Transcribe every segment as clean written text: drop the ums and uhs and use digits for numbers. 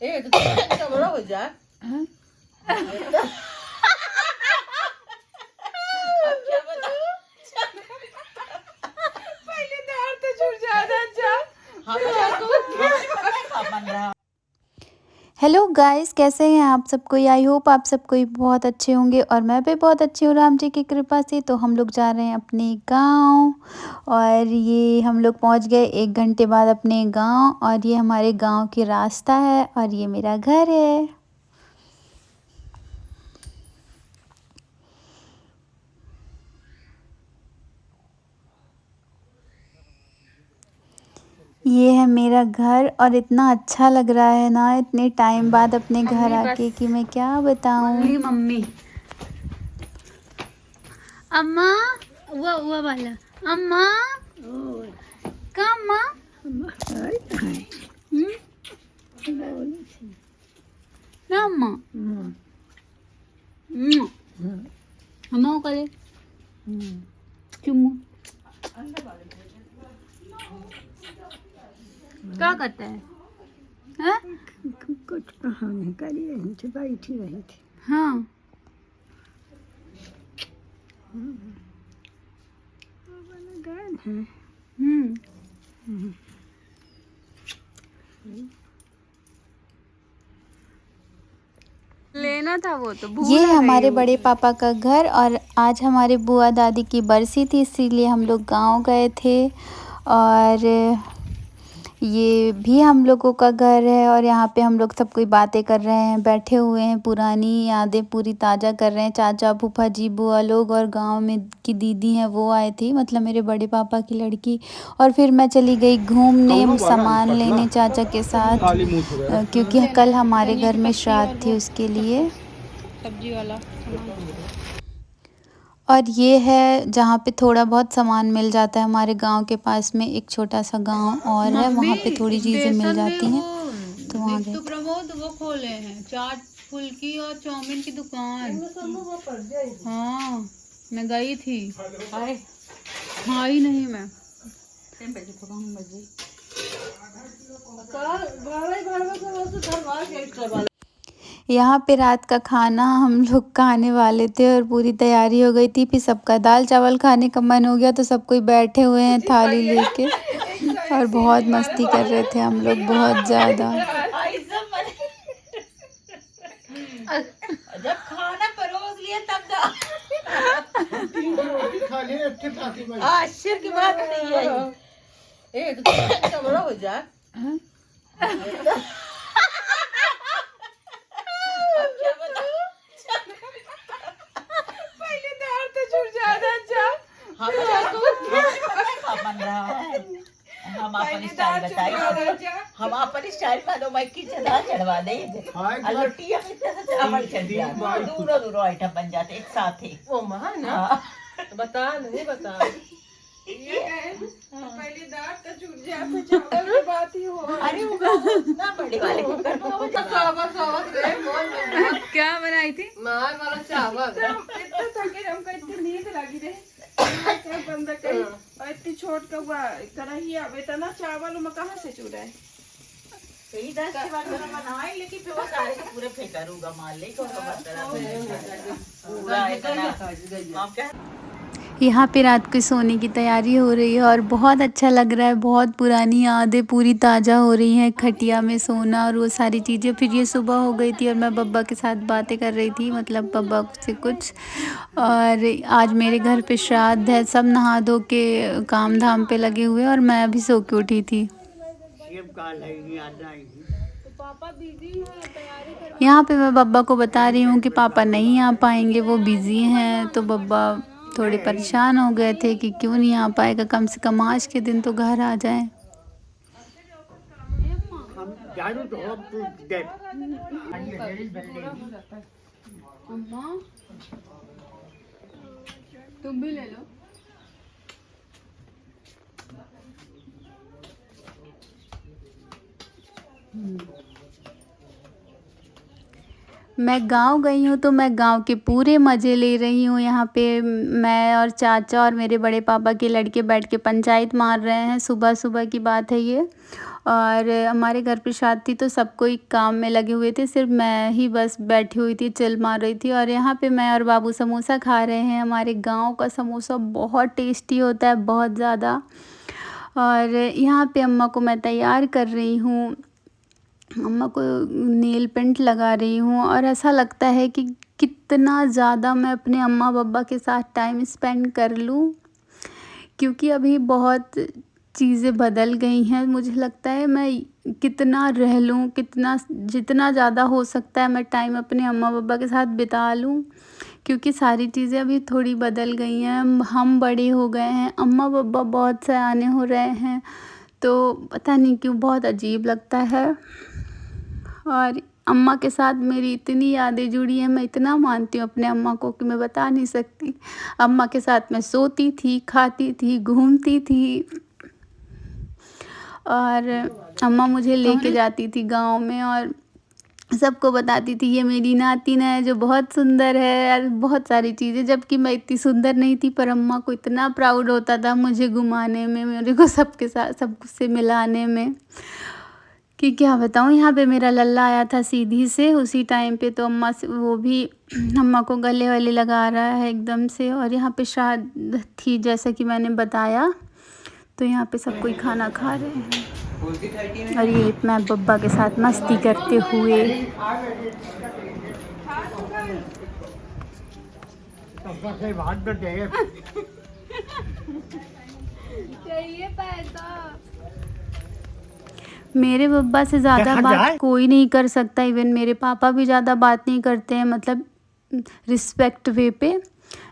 तो बड़ा हो जा। पहले दार तो छूट जाता। हेलो गाइस, कैसे हैं आप सब कोई। आई होप आप सब कोई बहुत अच्छे होंगे और मैं भी बहुत अच्छी हूँ राम जी की कृपा से। तो हम लोग जा रहे हैं अपने गांव और ये हम लोग पहुंच गए 1 घंटे बाद अपने गांव। और ये हमारे गांव की रास्ता है और ये मेरा घर है। ये है मेरा घर और इतना अच्छा लग रहा है ना इतने टाइम बाद अपने घर आके कि मैं क्या बताऊं। मम्मी अम्मा हुआ वाला अम्मा का अम्मा ना अम्मा अम्मा को करे चुम्मू क्या करता है हाँ? कुछ कहा नहीं करी रही थी, बैठी रही थी। हाँ लेना था वो तो भूल ये गई हमारे वो। बड़े पापा का घर और आज हमारे बुआ दादी की बरसी थी इसीलिए हम लोग गांव गए थे। और ये भी हम लोगों का घर है और यहाँ पे हम लोग सब कोई बातें कर रहे हैं, बैठे हुए हैं, पुरानी यादें पूरी ताज़ा कर रहे हैं। चाचा फूफा जी बुआ लोग और गांव में की दीदी हैं वो आए थी, मतलब मेरे बड़े पापा की लड़की। और फिर मैं चली गई घूमने, सामान लेने चाचा के साथ क्योंकि कल हमारे घर में श्राद्ध थी उसके लिए। सब्जी वाला और ये है जहाँ पे थोड़ा बहुत सामान मिल जाता है। हमारे गांव के पास में एक छोटा सा गांव और है, वहाँ पे थोड़ी चीज़ें मिल जाती हैं तो वहाँ गए थे। प्रमोद वो खोले हैं चाट फुल्की और चाउमीन की दुकान। हाँ मैं गई थी, आई नहीं मैं। यहाँ पे रात का खाना हम लोग खाने वाले थे और पूरी तैयारी हो गई थी। फिर सबका दाल चावल खाने का मन हो गया तो सब कोई बैठे हुए हैं थाली लेके और बहुत मस्ती कर रहे थे हम लोग बहुत ज़्यादा। जब खाना परोस लिया तब आश्चर्य की बात नहीं है। तो बड़ा हो जा। पहले दार तो छूट जाता। हम अपन स्टाइल बताइए, हम अपन स्टाइल मानो मैं की चढ़ा चढ़वा दे रोटी चावल चढ़ जाए, दोनों आइटम बन जाते एक साथ ही। ओ महा ना बता नहीं बता पहले दाल तो छूट जाता चावल की बात ही हो। अरे ना बड़े वाले कुकर में क्या बनाई थी? मार वाला चावल इतना थके हमको इतनी नींद लगी रे बंद करी और इतनी छोट का हुआ कढ़ाई अब इतना चावल में कहाँ से चूड़ा है। यही 10 के बाद बनाए लेकिन फिर वो सारे के पूरे फेंका रूगा मार ले को पूरा इतना। यहाँ पे रात को सोने की तैयारी हो रही है और बहुत अच्छा लग रहा है। बहुत पुरानी यादें पूरी ताज़ा हो रही हैं, खटिया में सोना और वो सारी चीज़ें। फिर ये सुबह हो गई थी और मैं बब्बा के साथ बातें कर रही थी, मतलब बब्बा से कुछ। और आज मेरे घर पे श्राद्ध है, सब नहा धो के काम धाम पे लगे हुए और मैं अभी सो के उठी थी। यहाँ पे मैं बब्बा को बता रही हूँ कि पापा नहीं आ पाएंगे, वो बिज़ी हैं। तो बब्बा थोड़े परेशान हो गए थे कि क्यों नहीं आ पाएगा, कम से कम आज के दिन तो घर आ जाए। तुम भी ले लो। मैं गांव गई हूँ तो मैं गांव के पूरे मज़े ले रही हूँ। यहाँ पे मैं और चाचा और मेरे बड़े पापा के लड़के बैठ के पंचायत मार रहे हैं। सुबह सुबह की बात है ये। और हमारे घर पे शादी थी तो सब कोई काम में लगे हुए थे, सिर्फ मैं ही बस बैठी हुई थी, चिल मार रही थी। और यहाँ पे मैं और बाबू समोसा खा रहे हैं। हमारे गाँव का समोसा बहुत टेस्टी होता है, बहुत ज़्यादा। और यहाँ पे अम्मा को मैं तैयार कर रही हूँ, अम्मा को नेल पेंट लगा रही हूँ। और ऐसा लगता है कि कितना ज़्यादा मैं अपने अम्मा पापा के साथ टाइम स्पेंड कर लूँ, क्योंकि अभी बहुत चीज़ें बदल गई हैं। मुझे लगता है मैं कितना रह लूँ, कितना जितना ज़्यादा हो सकता है मैं टाइम अपने अम्मा पापा के साथ बिता लूँ, क्योंकि सारी चीज़ें अभी थोड़ी बदल गई हैं। हम बड़े हो गए हैं, अम्मा पापा बहुत सयाने हो रहे हैं, तो पता नहीं क्यों बहुत अजीब लगता है। और अम्मा के साथ मेरी इतनी यादें जुड़ी हैं, मैं इतना मानती हूँ अपने अम्मा को कि मैं बता नहीं सकती। अम्मा के साथ मैं सोती थी, खाती थी, घूमती थी। और अम्मा मुझे लेके जाती थी गांव में और सबको बताती थी ये मेरी नातिन है जो बहुत सुंदर है, और बहुत सारी चीज़ें। जबकि मैं इतनी सुंदर नहीं थी, पर अम्मा को इतना प्राउड होता था मुझे घुमाने में, मेरे को सबके साथ सबसे मिलाने में, कि क्या बताऊँ। यहाँ पे मेरा लल्ला आया था सीधी से उसी टाइम पे, तो अम्मा से वो भी अम्मा को गले वले लगा रहा है एकदम से। और यहाँ पे शादी थी जैसा कि मैंने बताया, तो यहाँ पे सब कोई खाना खा रहे हैं। और ये मैं बब्बा के साथ मस्ती करते हुए। मेरे बब्बा से ज़्यादा बात कोई नहीं कर सकता, इवन मेरे पापा भी ज़्यादा बात नहीं करते हैं, मतलब रिस्पेक्ट वे पे।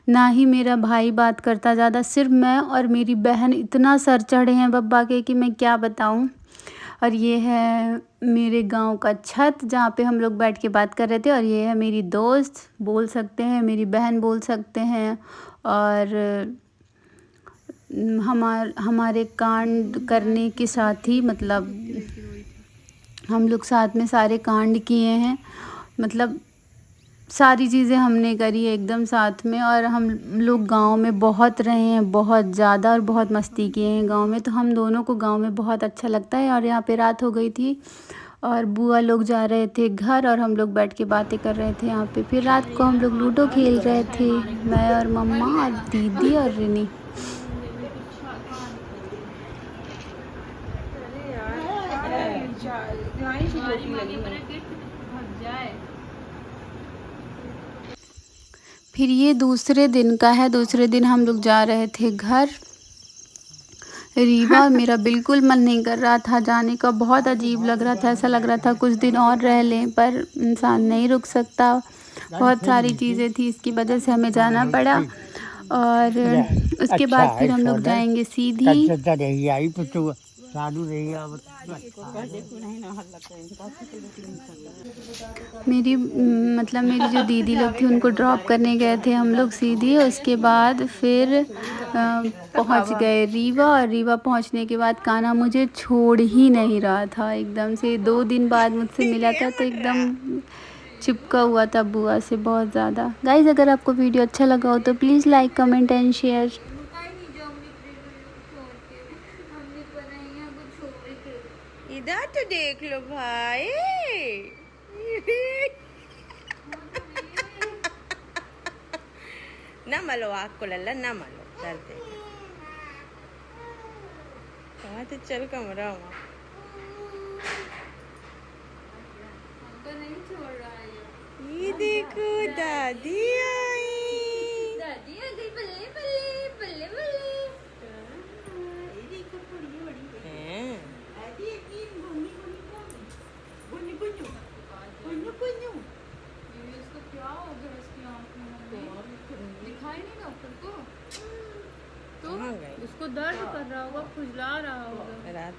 ना ही मेरा भाई बात करता ज़्यादा, सिर्फ मैं और मेरी बहन इतना सर चढ़े हैं बब्बा के कि मैं क्या बताऊं। और ये है मेरे गांव का छत जहाँ पे हम लोग बैठ के बात कर रहे थे। और ये है मेरी दोस्त बोल सकते हैं, मेरी बहन बोल सकते हैं। और हमारे कांड करने के साथ ही, मतलब हम लोग साथ में सारे कांड किए हैं, मतलब सारी चीज़ें हमने करी है एकदम साथ में। और हम लोग गांव में बहुत रहे हैं, बहुत ज़्यादा, और बहुत मस्ती किए हैं गांव में। तो हम दोनों को गांव में बहुत अच्छा लगता है। और यहाँ पे रात हो गई थी और बुआ लोग जा रहे थे घर, और हम लोग बैठ के बातें कर रहे थे यहाँ पे। फिर रात को हम लोग लूडो खेल रहे थे, मैं और मम्मा और दीदी और रिनी। फिर ये दूसरे दिन का है। दूसरे दिन हम लोग जा रहे थे घर। रीवा मेरा बिल्कुल मन नहीं कर रहा था जाने का, बहुत अजीब लग रहा था, ऐसा लग रहा था कुछ दिन और रह लें, पर इंसान नहीं रुक सकता। बहुत सारी चीज़ें थी, इसकी वजह से हमें जाना पड़ा। और उसके बाद फिर हम लोग जाएंगे सीधी। मेरी जो दीदी लोग थी उनको ड्रॉप करने गए थे हम लोग सीधी। उसके बाद फिर पहुंच गए रीवा। और रीवा पहुंचने के बाद कान्हा मुझे छोड़ ही नहीं रहा था एकदम से। 2 दिन बाद मुझसे मिला था तो एकदम चिपका हुआ था बुआ से बहुत ज़्यादा। गाइज़, अगर आपको वीडियो अच्छा लगा हो तो please like, comment and share. इधर तो देख लो भाई। ना मलो आँख को लल्ला, ना मलो, डरते। कहाँ तो चल कमरा हुआ। ये देखो दादी आई। दादी आ गई, बल्ले बल्ले बल्ले बल्ले। ये देखो बड़ी बड़ी है। दादी एक गुन्नी गुन्नी गुन्नी गुन्नी। इसको क्या हो गया इसकी आँख में? दिखाई नहीं डॉक्टर को? तो उसको दर्द कर रहा होगा, खुजला रहा होगा।